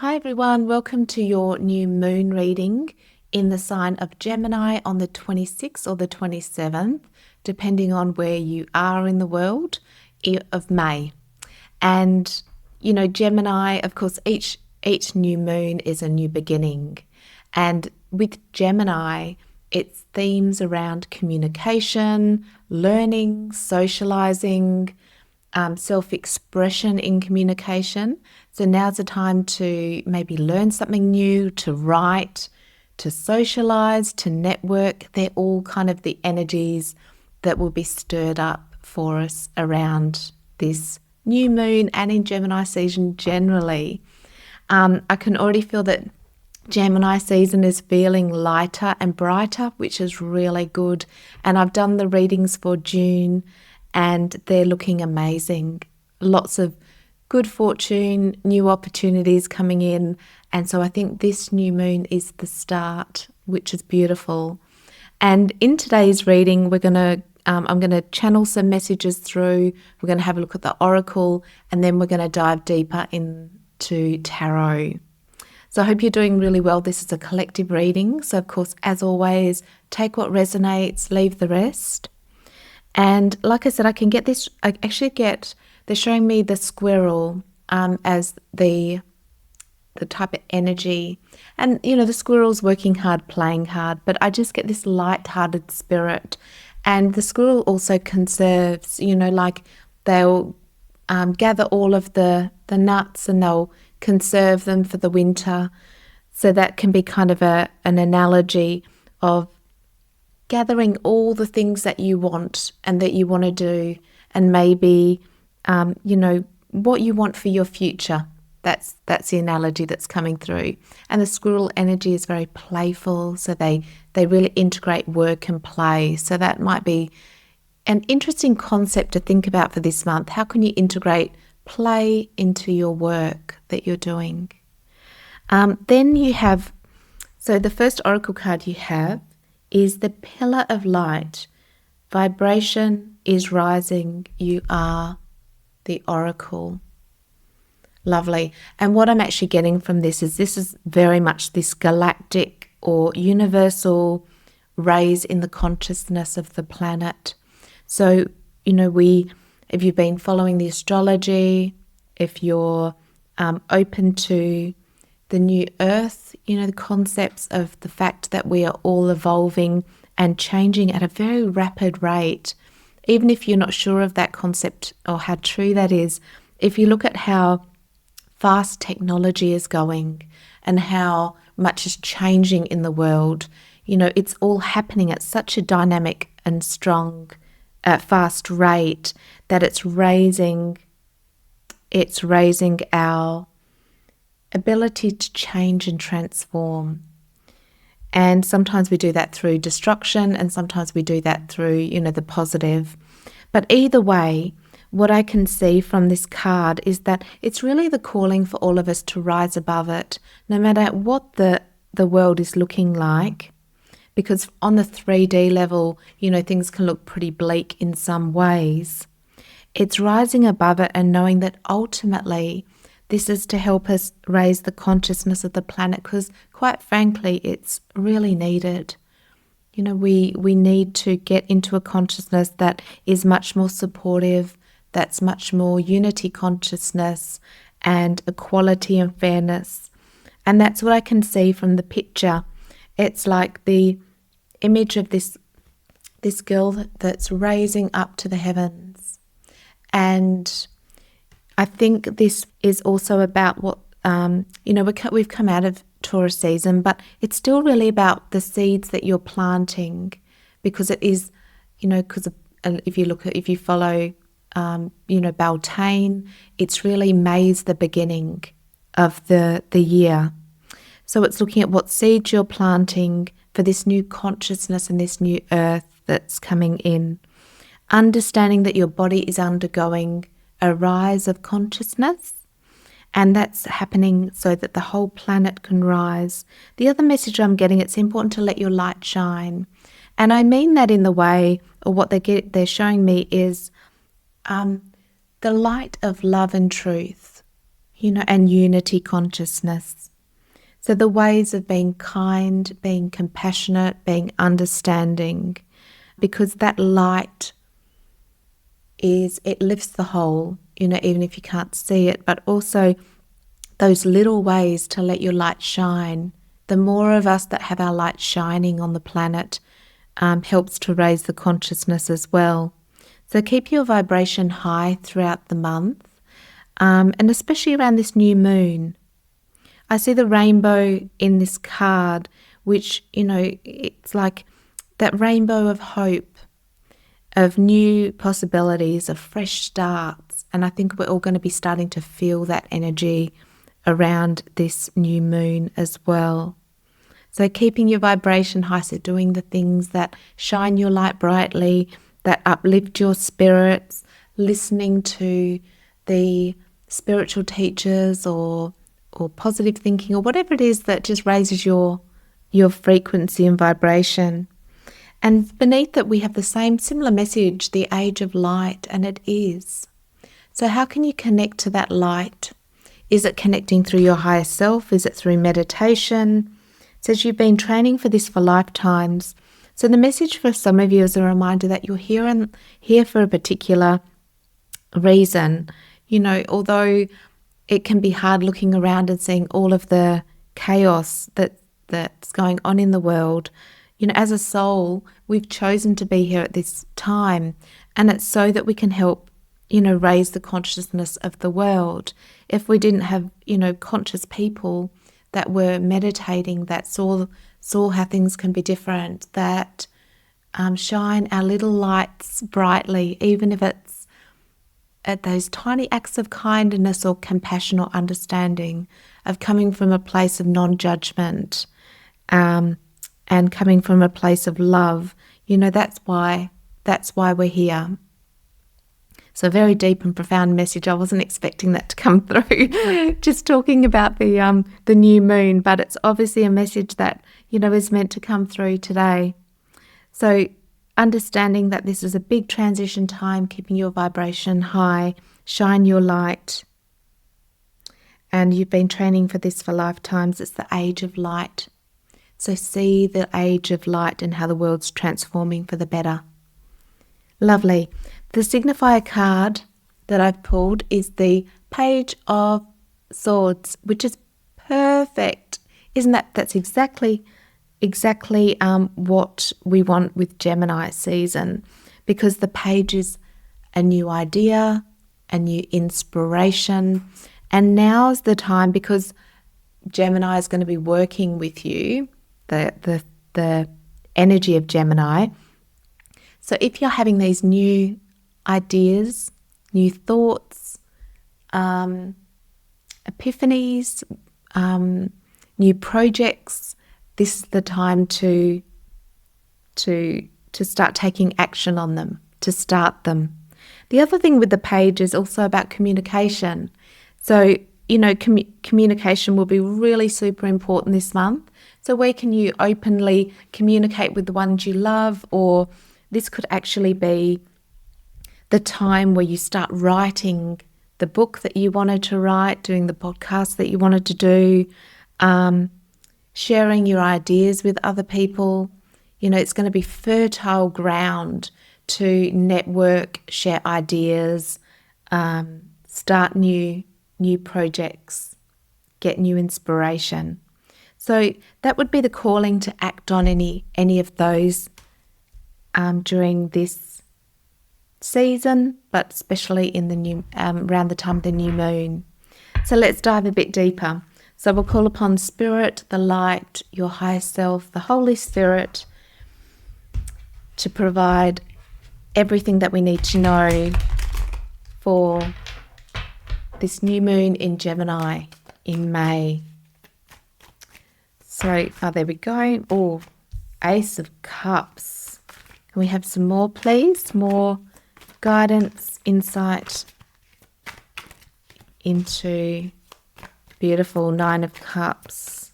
Hi everyone, welcome to your new moon reading in the sign of Gemini on the 26th or the 27th, depending on where you are in the world, of May. And Gemini, of course, each new moon is a new beginning. And with Gemini, it's themes around communication, learning, socializing, self-expression in communication. So now's the time to maybe learn something new, to write, to socialize, to network. They're all kind of the energies that will be stirred up for us around this new moon and in Gemini season generally. I can already feel that Gemini season is feeling lighter and brighter, which is really good. And I've done the readings for June and they're looking amazing. Lots of good fortune, new opportunities coming in. And so I think this new moon is the start, which is beautiful. And in today's reading, I'm going to channel some messages through. We're going to have a look at the oracle, and then we're going to dive deeper into tarot. So I hope you're doing really well. This is a collective reading. So of course, as always, take what resonates, leave the rest. And like I said, they're showing me the squirrel as the type of energy. And, the squirrel's working hard, playing hard, but I just get this light-hearted spirit. And the squirrel also conserves, like they'll gather all of the nuts and they'll conserve them for the winter. So that can be kind of an analogy of gathering all the things that you want and that you want to do, and maybe, what you want for your future. That's the analogy that's coming through. And the squirrel energy is very playful, so they really integrate work and play. So that might be an interesting concept to think about for this month. How can you integrate play into your work that you're doing? Then you have, so the first oracle card you have is the Pillar of Light. Vibration is rising. You are the oracle. Lovely. And what I'm actually getting from this is very much this galactic or universal raise in the consciousness of the planet. So, if you've been following the astrology, if you're open to the new earth, the concepts of the fact that we are all evolving and changing at a very rapid rate, even if you're not sure of that concept or how true that is, if you look at how fast technology is going and how much is changing in the world, it's all happening at such a dynamic and strong, fast rate that it's raising our ability to change and transform. And sometimes we do that through destruction, and sometimes we do that through, the positive. But either way, what I can see from this card is that it's really the calling for all of us to rise above it, no matter what the world is looking like. Because on the 3D level, things can look pretty bleak in some ways. It's rising above it and knowing that ultimately this is to help us raise the consciousness of the planet, because quite frankly, it's really needed. We need to get into a consciousness that is much more supportive, that's much more unity consciousness and equality and fairness. And that's what I can see from the picture. It's like the image of this girl that's raising up to the heavens. And I think this is also about what, we've come out of Taurus season, but it's still really about the seeds that you're planting, because it is, because if you follow, Beltane, it's really May's the beginning of the year. So it's looking at what seeds you're planting for this new consciousness and this new earth that's coming in. Understanding that your body is undergoing a rise of consciousness, and that's happening so that the whole planet can rise. The other message I'm getting, it's important to let your light shine. And I mean that in the way, or what they're showing me is the light of love and truth. and unity consciousness. So the ways of being kind, being compassionate, being understanding, because that light it lifts the whole, even if you can't see it, but also those little ways to let your light shine. The more of us that have our light shining on the planet helps to raise the consciousness as well. So keep your vibration high throughout the month, and especially around this new moon. I see the rainbow in this card, which, it's like that rainbow of hope, of new possibilities, of fresh starts. And I think we're all going to be starting to feel that energy around this new moon as well. So keeping your vibration high, so doing the things that shine your light brightly, that uplift your spirits, listening to the spiritual teachers or positive thinking or whatever it is that just raises your frequency and vibration. And beneath it, we have the similar message, the age of light, and it is. So how can you connect to that light? Is it connecting through your higher self? Is it through meditation? It says you've been training for this for lifetimes. So the message for some of you is a reminder that you're here for a particular reason. Although it can be hard looking around and seeing all of the chaos that's going on in the world, as a soul, we've chosen to be here at this time, and it's so that we can help, raise the consciousness of the world. If we didn't have, conscious people that were meditating, that saw how things can be different, that shine our little lights brightly, even if it's at those tiny acts of kindness or compassion or understanding, of coming from a place of non-judgment, and coming from a place of love, that's why we're here. So very deep and profound message. I wasn't expecting that to come through, just talking about the new moon, but it's obviously a message that, is meant to come through today. So understanding that this is a big transition time, keeping your vibration high, shine your light. And you've been training for this for lifetimes. It's the age of light. So see the age of light and how the world's transforming for the better. Lovely. The signifier card that I've pulled is the Page of Swords, which is perfect. Isn't that's exactly what we want with Gemini season, because the page is a new idea, a new inspiration, and now's the time, because Gemini is going to be working with you, the energy of Gemini. So if you're having these new ideas, new thoughts, epiphanies, new projects, this is the time to start taking action on them, to start them. The other thing with the page is also about communication. So, communication will be really super important this month. So where can you openly communicate with the ones you love? Or this could actually be the time where you start writing the book that you wanted to write, doing the podcast that you wanted to do, sharing your ideas with other people. It's going to be fertile ground to network, share ideas, start new projects, get new inspiration. So that would be the calling to act on any of those during this season, but especially in the new around the time of the new moon. So let's dive a bit deeper. So we'll call upon Spirit, the light, your higher self, the Holy Spirit, to provide everything that we need to know for this new moon in Gemini in May. So, there we go. Oh, Ace of Cups. Can we have some more, please? More guidance, insight into beautiful Nine of Cups.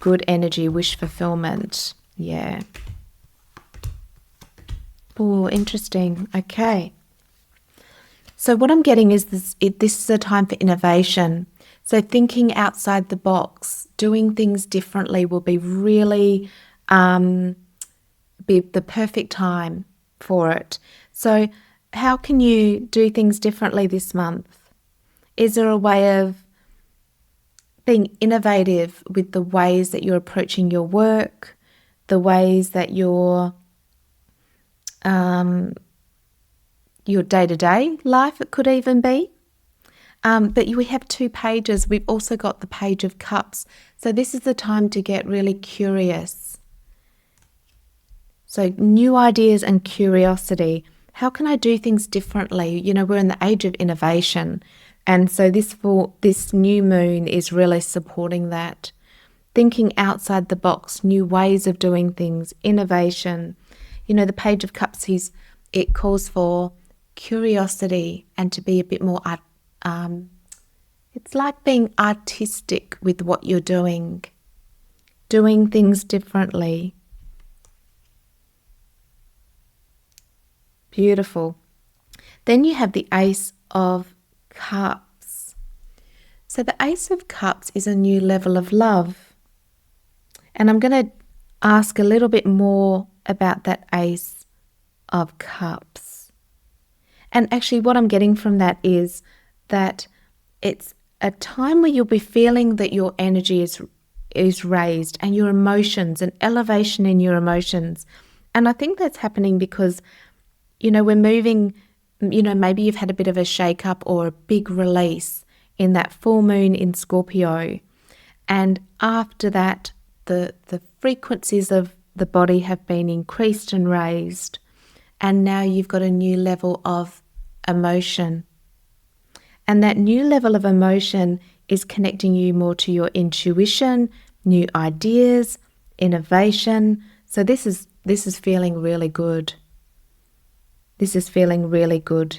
Good energy, wish fulfillment. Yeah. Oh, interesting. Okay. So what I'm getting is this is a time for innovation. So thinking outside the box, doing things differently will be really be the perfect time for it. So how can you do things differently this month? Is there a way of being innovative with the ways that you're approaching your work, the ways that your day-to-day life, it could even be? But we have 2 pages. We've also got the Page of Cups. So this is the time to get really curious. So new ideas and curiosity. How can I do things differently? You know, we're in the age of innovation. And so this new moon is really supporting that. Thinking outside the box, new ways of doing things, innovation. You know, the Page of Cups, it calls for curiosity and to be a bit more it's like being artistic with what you're doing things differently. Beautiful. Then you have the Ace of Cups. So the Ace of Cups is a new level of love. And I'm going to ask a little bit more about that Ace of Cups. And actually what I'm getting from that is that it's a time where you'll be feeling that your energy is raised and your emotions, an elevation in your emotions. And I think that's happening because, you know, we're moving, you know, maybe you've had a bit of a shake-up or a big release in that full moon in Scorpio. And after that, the frequencies of the body have been increased and raised. And now you've got a new level of emotion. And that new level of emotion is connecting you more to your intuition, new ideas, innovation. So this is feeling really good. This is feeling really good.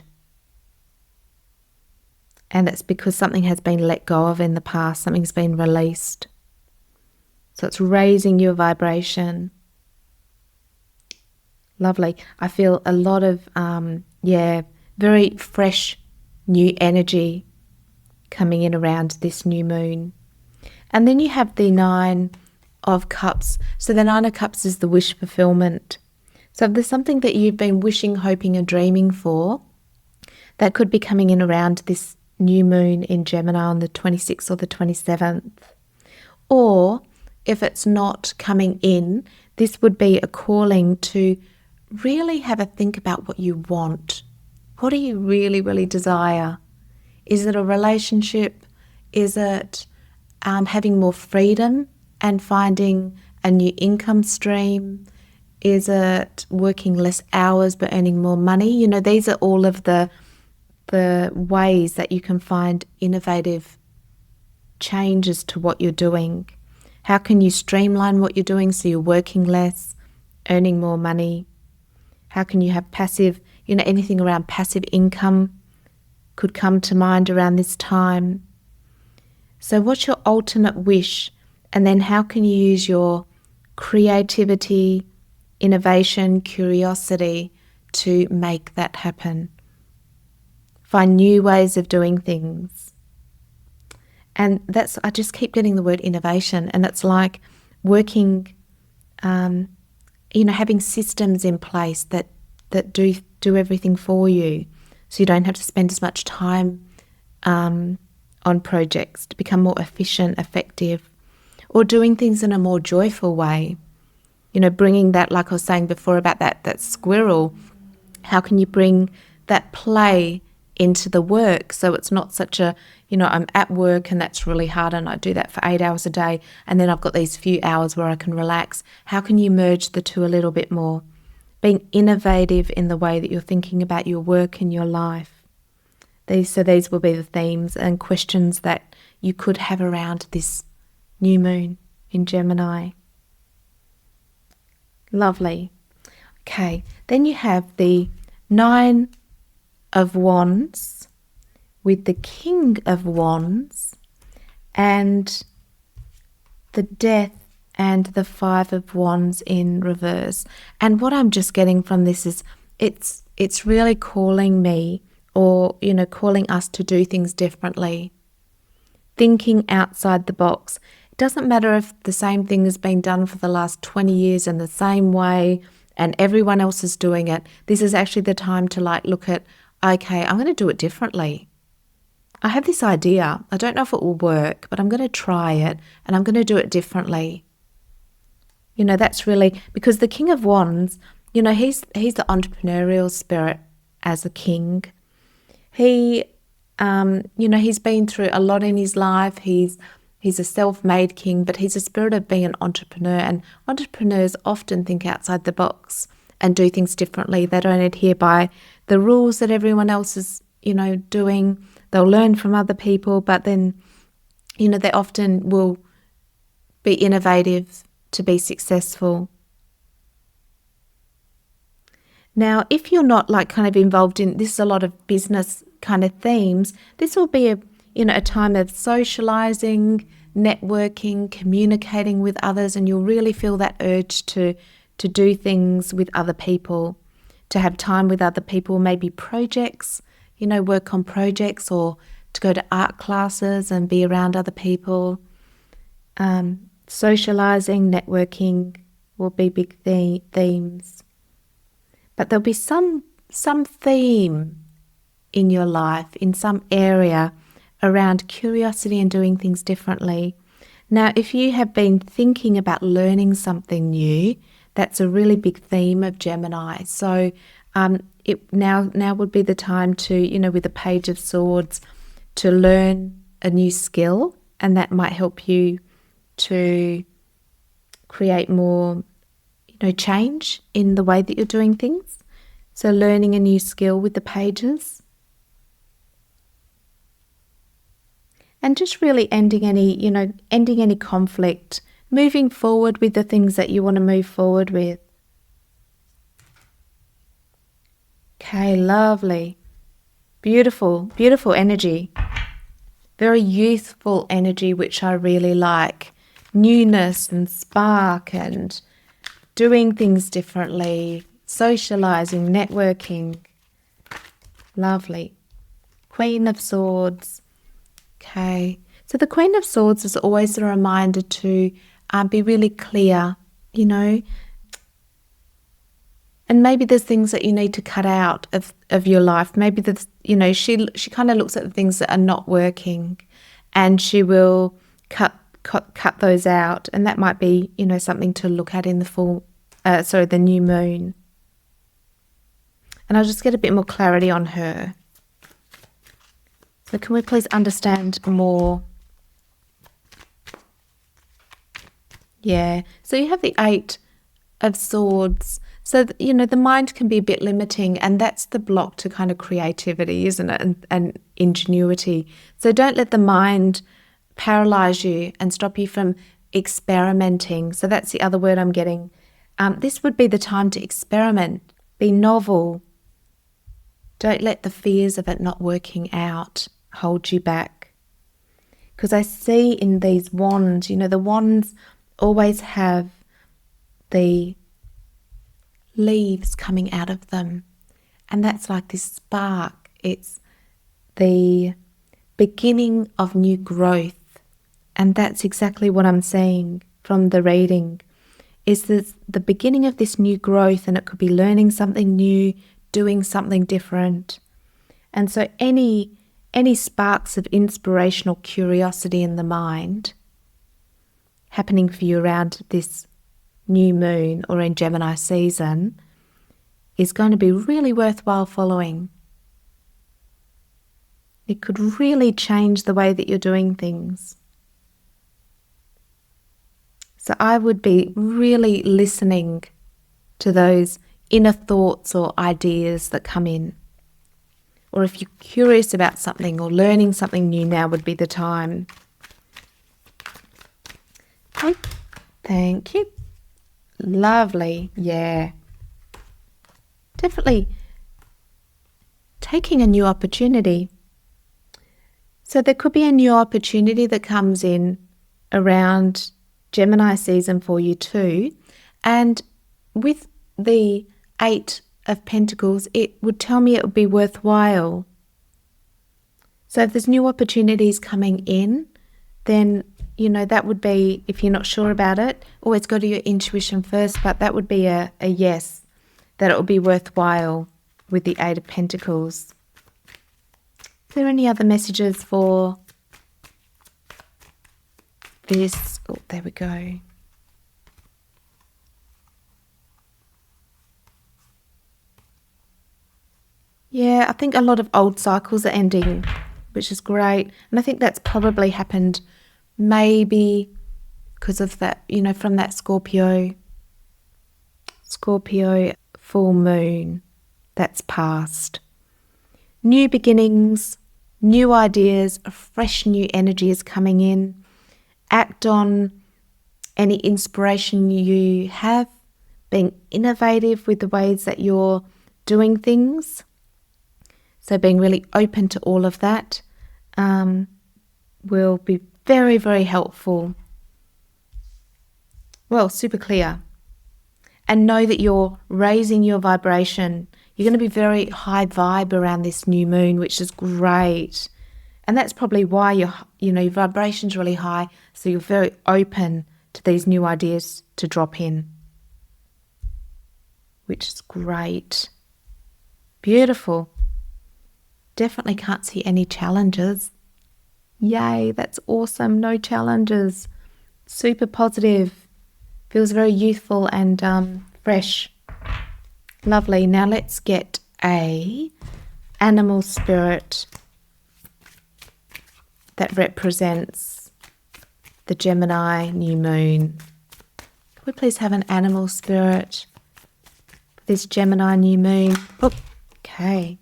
And it's because something has been let go of in the past, something's been released. So it's raising your vibration. Lovely. I feel a lot of, very fresh new energy coming in around this new moon. And then you have the 9 of Cups. So the 9 of Cups is the wish fulfillment. So if there's something that you've been wishing, hoping and dreaming for, that could be coming in around this new moon in Gemini on the 26th or the 27th. Or if it's not coming in, this would be a calling to really have a think about what you want. What do you really, really desire? Is it a relationship? Is it having more freedom and finding a new income stream? Is it working less hours but earning more money? You know, these are all of the ways that you can find innovative changes to what you're doing. How can you streamline what you're doing so you're working less, earning more money? How can you have passive, you know, anything around passive income could come to mind around this time. So what's your ultimate wish? And then how can you use your creativity, innovation, curiosity to make that happen? Find new ways of doing things. And I just keep getting the word innovation, and it's like working, having systems in place that do everything for you, so you don't have to spend as much time on projects, to become more efficient, effective, or doing things in a more joyful way. You know, bringing that, like I was saying before about that squirrel, how can you bring that play into the work so it's not such a, I'm at work and that's really hard and I do that for 8 hours a day and then I've got these few hours where I can relax. How can you merge the two a little bit more? Being innovative in the way that you're thinking about your work and your life. These will be the themes and questions that you could have around this new moon in Gemini. Lovely. Okay, then you have the 9 of Wands with the King of Wands and the Death and the 5 of Wands in reverse. And what I'm just getting from this is it's really calling me or, calling us to do things differently. Thinking outside the box. It doesn't matter if the same thing has been done for the last 20 years in the same way and everyone else is doing it. This is actually the time to look at, okay, I'm going to do it differently. I have this idea. I don't know if it will work, but I'm going to try it and I'm going to do it differently. That's really, because the King of Wands, he's the entrepreneurial spirit as a king. He, he's been through a lot in his life. He's a self-made king, but he's a spirit of being an entrepreneur, and entrepreneurs often think outside the box and do things differently. They don't adhere by the rules that everyone else is, doing. They'll learn from other people, but then, they often will be innovative to be successful. Now, if you're not kind of involved in this, is a lot of business kind of themes, this will be a time of socializing, networking, communicating with others, and you'll really feel that urge to do things with other people, to have time with other people, maybe projects, work on projects, or to go to art classes and be around other people. Socializing, networking will be big themes. But there'll be some theme in your life, in some area, around curiosity and doing things differently. Now, if you have been thinking about learning something new, that's a really big theme of Gemini. So it now would be the time to, with the Page of Swords, to learn a new skill, and that might help you to create more, change in the way that you're doing things. So learning a new skill with the pages. And just really ending any conflict, moving forward with the things that you want to move forward with. Okay, lovely. Beautiful, beautiful energy. Very youthful energy, which I really like. Newness and spark and doing things differently, socializing, networking. Lovely. Queen of Swords. Okay, so the Queen of Swords is always a reminder to be really clear, and maybe there's things that you need to cut out of your life. Maybe that's, she kind of looks at the things that are not working, and she will cut those out, and that might be, something to look at in the new moon. And I'll just get a bit more clarity on her. So can we please understand more? Yeah, so you have the Eight of Swords. So, the mind can be a bit limiting, and that's the block to kind of creativity, isn't it? And ingenuity. So don't let the mind paralyze you and stop you from experimenting. So that's the other word I'm getting. This would be the time to experiment, be novel. Don't let the fears of it not working out hold you back. Because I see in these wands, the wands always have the leaves coming out of them. And that's like this spark. It's the beginning of new growth. And that's exactly what I'm seeing from the reading. Is this the beginning of this new growth, and it could be learning something new, doing something different. And so any sparks of inspirational curiosity in the mind happening for you around this new moon or in Gemini season is going to be really worthwhile following. It could really change the way that you're doing things. So I would be really listening to those inner thoughts or ideas that come in. Or if you're curious about something or learning something new, now would be the time. Okay. Thank you. Lovely. Yeah. Definitely taking a new opportunity. So there could be a new opportunity that comes in around Gemini season for you too. And with the Eight of Pentacles, it would tell me it would be worthwhile So if there's new opportunities coming in, then, that would be, if you're not sure about it, always go to your intuition first, but that would be a yes, that it will be worthwhile with the Eight of Pentacles. Is there any other messages for this? Oh, there we go. Yeah, I think a lot of old cycles are ending, which is great. And I think that's probably happened maybe because of that, from that Scorpio full moon that's passed. New beginnings, new ideas, a fresh new energy is coming in. Act on any inspiration you have, being innovative with the ways that you're doing things. So being really open to all of that will be very, very helpful. Well, super clear. And know that you're raising your vibration. You're going to be very high vibe around this new moon, which is great. And that's probably why your vibration's really high. So you're very open to these new ideas to drop in, which is great. Beautiful. Definitely can't see any challenges. Yay, that's awesome. No challenges. Super positive. Feels very youthful and fresh. Lovely. Now let's get a animal spirit that represents the Gemini new moon. Could we please have an animal spirit for this Gemini new moon? Oh, okay.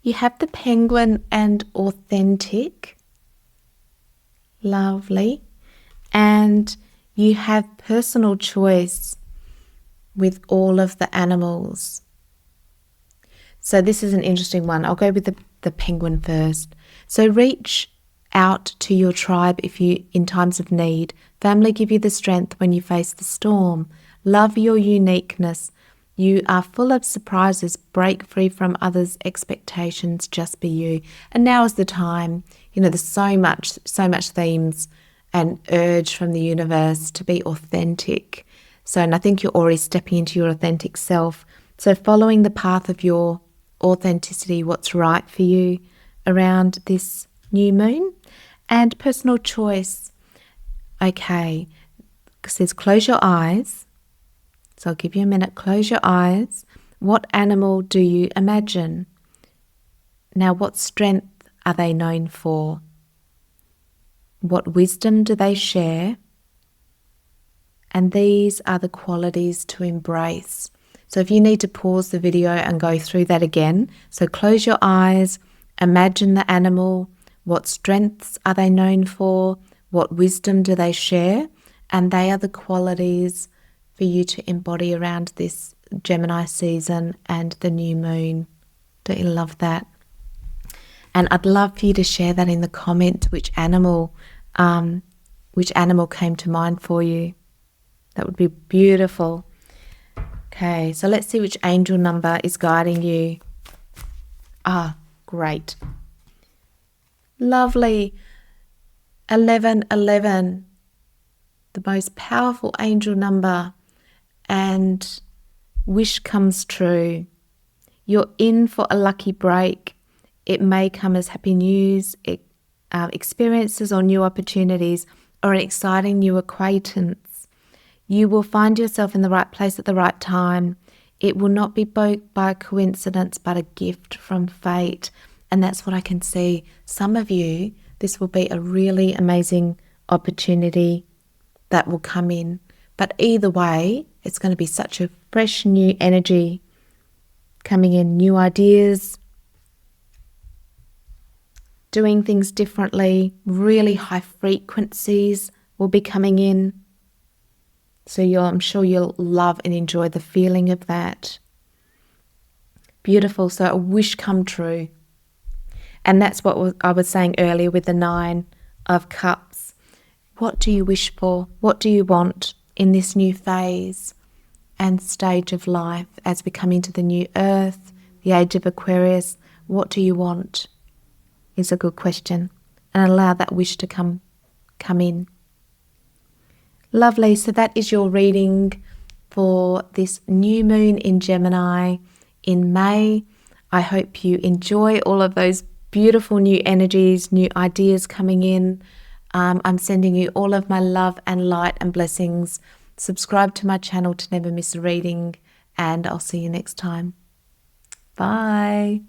You have the penguin and authentic. Lovely. And you have personal choice with all of the animals. So this is an interesting one. I'll go with the penguin first. So reach out to your tribe if you in times of need. Family give you the strength when you face the storm. Love your uniqueness. You are full of surprises. Break free from others' expectations. Just be you. And now is the time. There's so much themes and urge from the universe to be authentic. And I think you're already stepping into your authentic self. So following the path of your authenticity, what's right for you around this new moon, and personal choice. Okay, it says close your eyes. So I'll give you a minute. Close your eyes. What animal do you imagine? Now, what strength are they known for? What wisdom do they share? And these are the qualities to embrace. So if you need to pause the video and go through that again. So close your eyes. Imagine the animal. What strengths are they known for? What wisdom do they share? And they are the qualities for you to embody around this Gemini season and the new moon. Don't you love that? And I'd love for you to share that in the comments, which animal came to mind for you. That would be beautiful. Okay, so let's see which angel number is guiding you. Great. Lovely. 1111, the most powerful angel number. And wish comes true. You're in for a lucky break. It may come as happy news, experiences or new opportunities, or an exciting new acquaintance. You will find yourself in the right place at the right time. It will not be by coincidence, but a gift from fate. And that's what I can see. Some of you, this will be a really amazing opportunity that will come in. But either way, it's going to be such a fresh new energy coming in, new ideas, doing things differently, really high frequencies will be coming in. So I'm sure you'll love and enjoy the feeling of that. Beautiful. So a wish come true. And that's what I was saying earlier with the 9 of Cups. What do you wish for? What do you want in this new phase and stage of life as we come into the new earth, the age of Aquarius, what do you want? Is a good question. And allow that wish to come in. Lovely. So that is your reading for this new moon in Gemini in May. I hope you enjoy all of those beautiful new energies, new ideas coming in. I'm sending you all of my love and light and blessings. Subscribe to my channel to never miss a reading, and I'll see you next time. Bye.